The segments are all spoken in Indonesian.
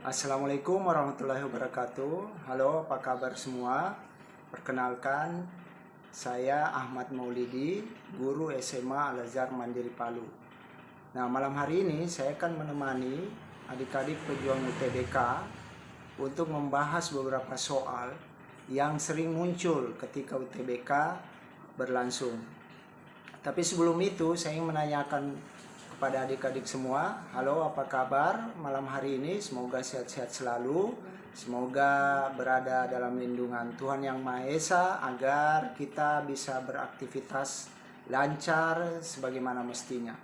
Assalamualaikum warahmatullahi wabarakatuh. Halo, apa kabar semua? Perkenalkan, saya Ahmad Maulidi, guru SMA Al-Azhar Mandiri Palu. Nah, malam hari ini saya akan menemani adik-adik pejuang UTBK untuk membahas beberapa soal yang sering muncul ketika UTBK berlangsung. Tapi sebelum itu, saya ingin menanyakan kepada adik-adik semua, halo, apa kabar malam hari ini? Semoga sehat-sehat selalu, semoga berada dalam lindungan Tuhan Yang Maha Esa agar kita bisa beraktivitas lancar sebagaimana mestinya.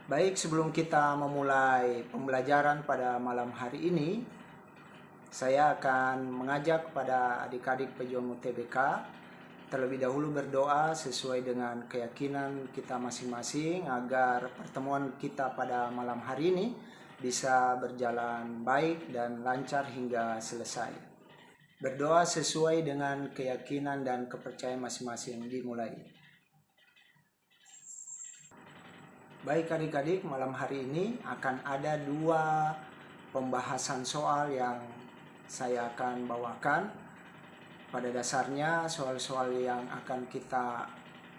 Baik, sebelum kita memulai pembelajaran pada malam hari ini, saya akan mengajak kepada adik-adik pejuang UTBK terlebih dahulu berdoa sesuai dengan keyakinan kita masing-masing agar pertemuan kita pada malam hari ini bisa berjalan baik dan lancar hingga selesai. Berdoa sesuai dengan keyakinan dan kepercayaan masing-masing, dimulai. Baik adik-adik, malam hari ini akan ada dua pembahasan soal yang saya akan bawakan. Pada dasarnya soal-soal yang akan kita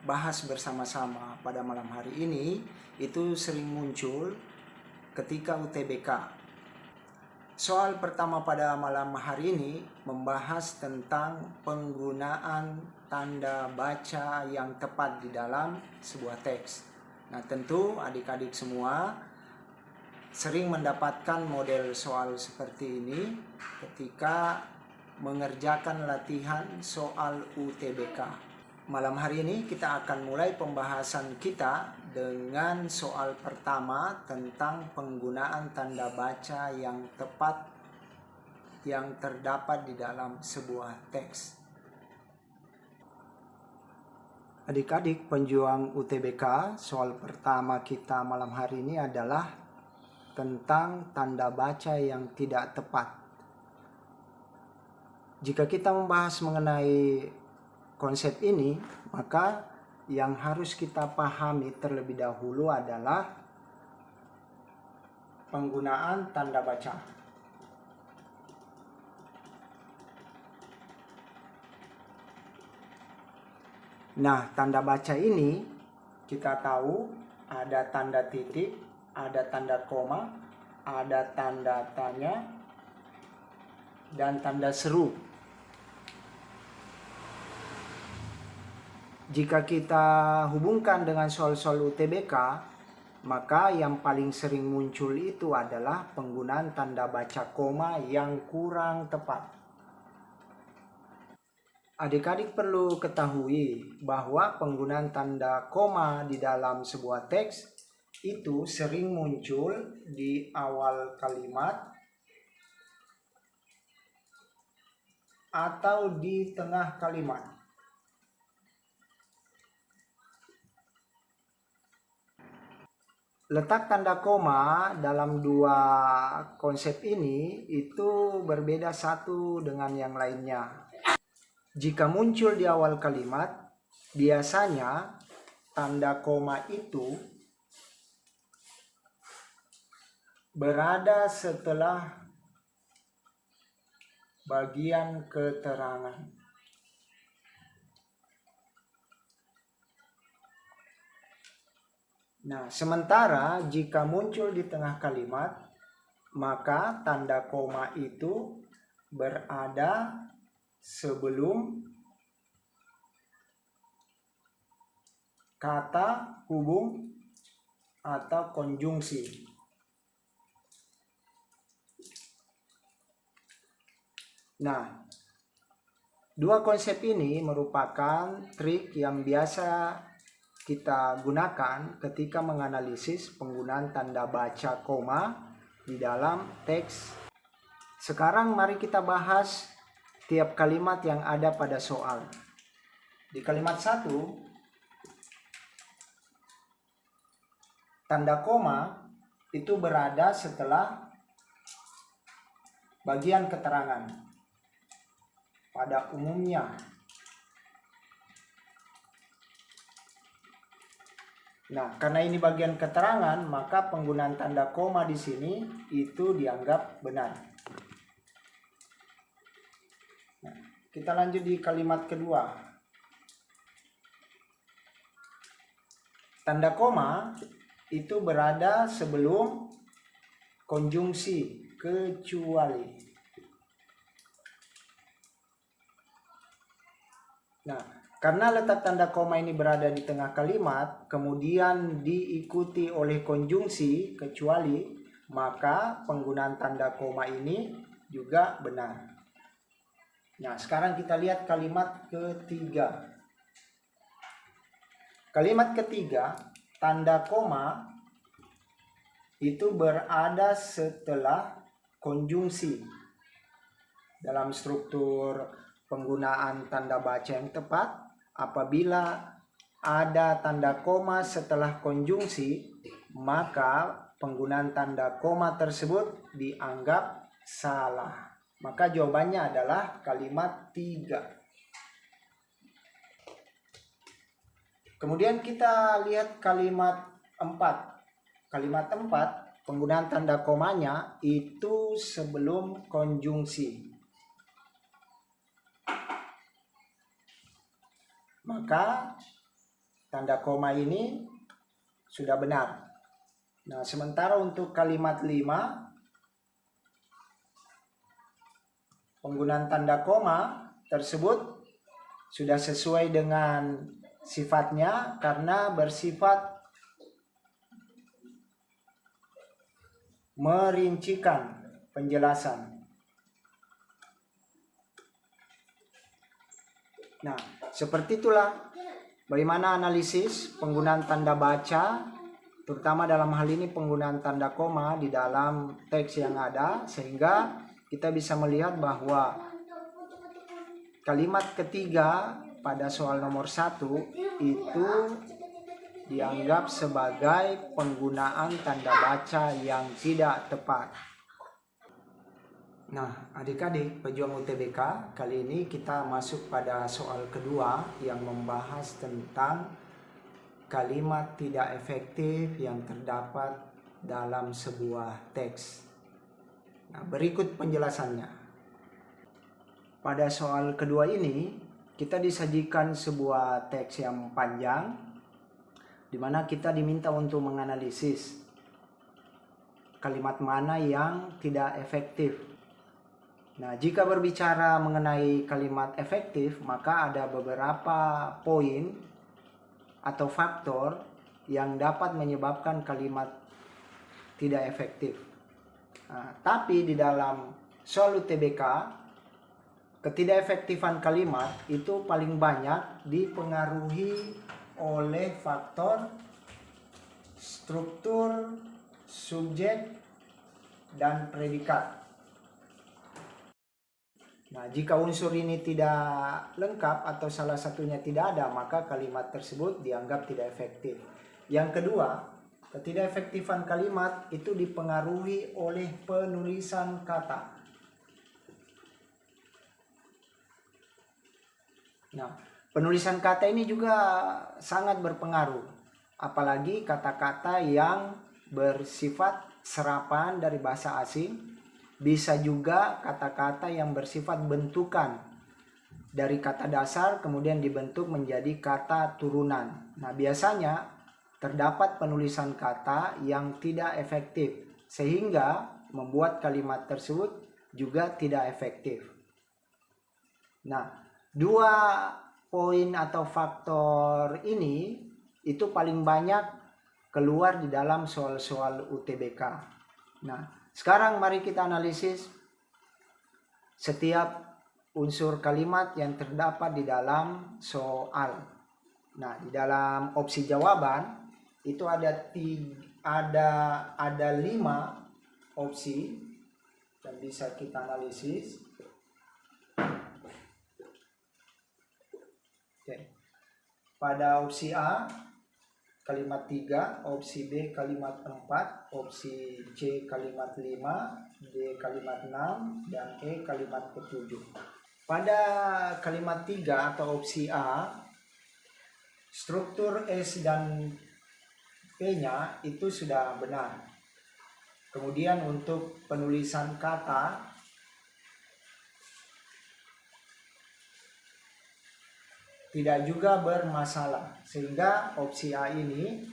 bahas bersama-sama pada malam hari ini itu sering muncul ketika UTBK. Soal pertama pada malam hari ini membahas tentang penggunaan tanda baca yang tepat di dalam sebuah teks. Nah, tentu adik-adik semua sering mendapatkan model soal seperti ini ketika mengerjakan latihan soal UTBK. Malam hari ini kita akan mulai pembahasan kita dengan soal pertama tentang penggunaan tanda baca yang tepat yang terdapat di dalam sebuah teks. Adik-adik penjuang UTBK, soal pertama kita malam hari ini adalah tentang tanda baca yang tidak tepat. Jika kita membahas mengenai konsep ini, maka yang harus kita pahami terlebih dahulu adalah penggunaan tanda baca. Nah, tanda baca ini kita tahu ada tanda titik, ada tanda koma, ada tanda tanya, dan tanda seru. Jika kita hubungkan dengan soal-soal UTBK, maka yang paling sering muncul itu adalah penggunaan tanda baca koma yang kurang tepat. Adik-adik perlu ketahui bahwa penggunaan tanda koma di dalam sebuah teks itu sering muncul di awal kalimat atau di tengah kalimat. Letak tanda koma dalam dua konsep ini itu berbeda satu dengan yang lainnya. Jika muncul di awal kalimat, biasanya tanda koma itu berada setelah bagian keterangan. Nah, sementara jika muncul di tengah kalimat, maka tanda koma itu berada sebelum kata hubung atau konjungsi. Nah, dua konsep ini merupakan trik yang biasa kita gunakan ketika menganalisis penggunaan tanda baca koma di dalam teks. Sekarang mari kita bahas tiap kalimat yang ada pada soal. Di kalimat 1, tanda koma itu berada setelah bagian keterangan. Pada umumnya, Nah, karena ini bagian keterangan, maka penggunaan tanda koma di sini itu dianggap benar. Nah, kita lanjut di kalimat kedua. Tanda koma itu berada sebelum konjungsi kecuali. Nah, karena letak tanda koma ini berada di tengah kalimat, kemudian diikuti oleh konjungsi kecuali, maka penggunaan tanda koma ini juga benar. Nah, sekarang kita lihat kalimat ketiga. Kalimat ketiga, tanda koma itu berada setelah konjungsi. Dalam struktur penggunaan tanda baca yang tepat, apabila ada tanda koma setelah konjungsi, maka penggunaan tanda koma tersebut dianggap salah. Maka jawabannya adalah kalimat 3. Kemudian kita lihat kalimat 4. Kalimat 4, penggunaan tanda komanya itu sebelum konjungsi. Maka tanda koma ini sudah benar. Nah, sementara untuk kalimat 5, penggunaan tanda koma tersebut sudah sesuai dengan sifatnya karena bersifat merincikan penjelasan. Nah, seperti itulah bagaimana analisis penggunaan tanda baca, terutama dalam hal ini penggunaan tanda koma di dalam teks yang ada, sehingga kita bisa melihat bahwa kalimat ketiga pada soal nomor 1 itu dianggap sebagai penggunaan tanda baca yang tidak tepat. Nah, adik-adik pejuang UTBK, kali ini kita masuk pada soal kedua yang membahas tentang kalimat tidak efektif yang terdapat dalam sebuah teks. Nah, berikut penjelasannya. Pada soal kedua ini, kita disajikan sebuah teks yang panjang, di mana kita diminta untuk menganalisis kalimat mana yang tidak efektif. Nah, jika berbicara mengenai kalimat efektif, maka ada beberapa poin atau faktor yang dapat menyebabkan kalimat tidak efektif. Nah, tapi di dalam soal UTBK, ketidakefektifan kalimat itu paling banyak dipengaruhi oleh faktor struktur, subjek, dan predikat. Nah, jika unsur ini tidak lengkap atau salah satunya tidak ada, maka kalimat tersebut dianggap tidak efektif. Yang kedua, ketidakefektifan kalimat itu dipengaruhi oleh penulisan kata. Nah, penulisan kata ini juga sangat berpengaruh, apalagi kata-kata yang bersifat serapan dari bahasa asing. Bisa juga kata-kata yang bersifat bentukan dari kata dasar kemudian dibentuk menjadi kata turunan. Nah, biasanya terdapat penulisan kata yang tidak efektif sehingga membuat kalimat tersebut juga tidak efektif. Nah, dua poin atau faktor ini itu paling banyak keluar di dalam soal-soal UTBK. Nah, sekarang mari kita analisis setiap unsur kalimat yang terdapat di dalam soal. Nah, di dalam opsi jawaban itu ada 5 opsi dan bisa kita analisis. Oke. Pada opsi A kalimat 3, opsi B kalimat 4, opsi C kalimat 5, D kalimat 6, dan E kalimat ke-7. Pada kalimat 3 atau opsi A, struktur S dan P-nya itu sudah benar. Kemudian untuk penulisan kata tidak juga bermasalah, sehingga opsi A ini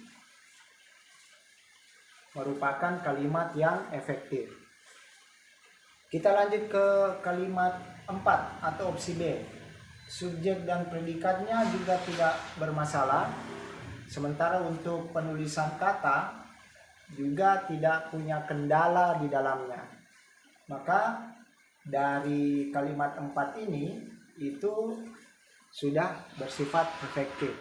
merupakan kalimat yang efektif. Kita lanjut ke kalimat 4 atau opsi B. Subjek dan predikatnya juga tidak bermasalah, sementara untuk penulisan kata juga tidak punya kendala di dalamnya. Maka dari kalimat 4 ini itu sudah bersifat efektif.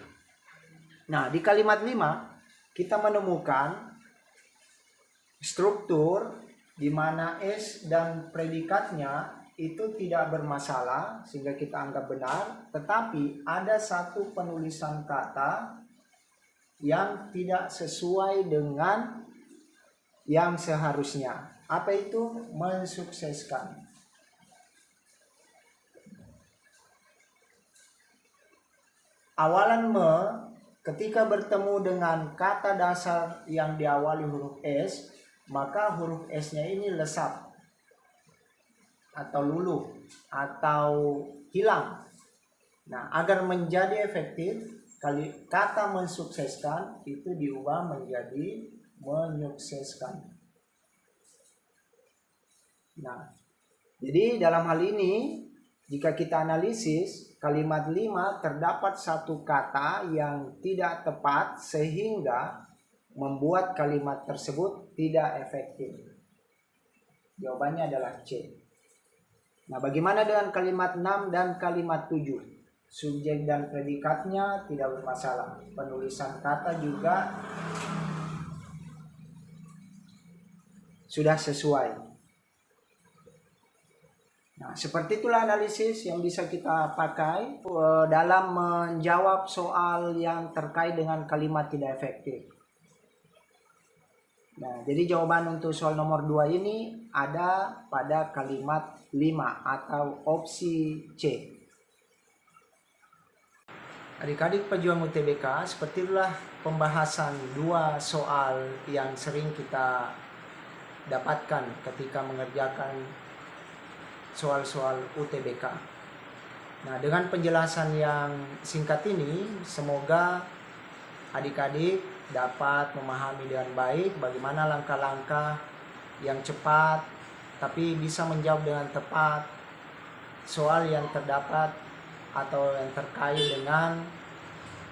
Nah, di kalimat 5 kita menemukan struktur di mana S dan predikatnya itu tidak bermasalah sehingga kita anggap benar, tetapi ada satu penulisan kata yang tidak sesuai dengan yang seharusnya. Apa itu? Mensukseskan. Awalan me ketika bertemu dengan kata dasar yang diawali huruf S, maka huruf S-nya ini lesap atau luluh atau hilang. Nah, agar menjadi efektif, kata mensukseskan itu diubah menjadi menyukseskan. Nah, jadi dalam hal ini jika kita analisis kalimat 5 terdapat satu kata yang tidak tepat sehingga membuat kalimat tersebut tidak efektif. Jawabannya adalah C. Nah, bagaimana dengan kalimat 6 dan kalimat 7? Subjek dan predikatnya tidak bermasalah. Penulisan kata juga sudah sesuai. Nah, seperti itulah analisis yang bisa kita pakai dalam menjawab soal yang terkait dengan kalimat tidak efektif. Nah, jadi jawaban untuk soal nomor 2 ini ada pada kalimat 5 atau opsi C. Adik-adik pejuang UTBK, seperti itulah pembahasan 2 soal yang sering kita dapatkan ketika mengerjakan soal-soal UTBK. Nah, dengan penjelasan yang singkat ini, semoga adik-adik dapat memahami dengan baik bagaimana langkah-langkah yang cepat tapi bisa menjawab dengan tepat soal yang terdapat atau yang terkait dengan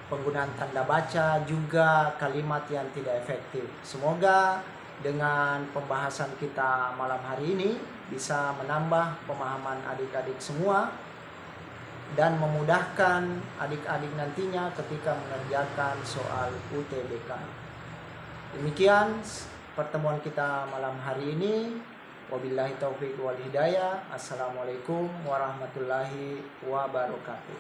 penggunaan tanda baca juga kalimat yang tidak efektif. Semoga dengan pembahasan kita malam hari ini bisa menambah pemahaman adik-adik semua dan memudahkan adik-adik nantinya ketika mengerjakan soal UTBK. Demikian pertemuan kita malam hari ini. Wabillahi taufiq wal hidayah. Assalamualaikum warahmatullahi wabarakatuh.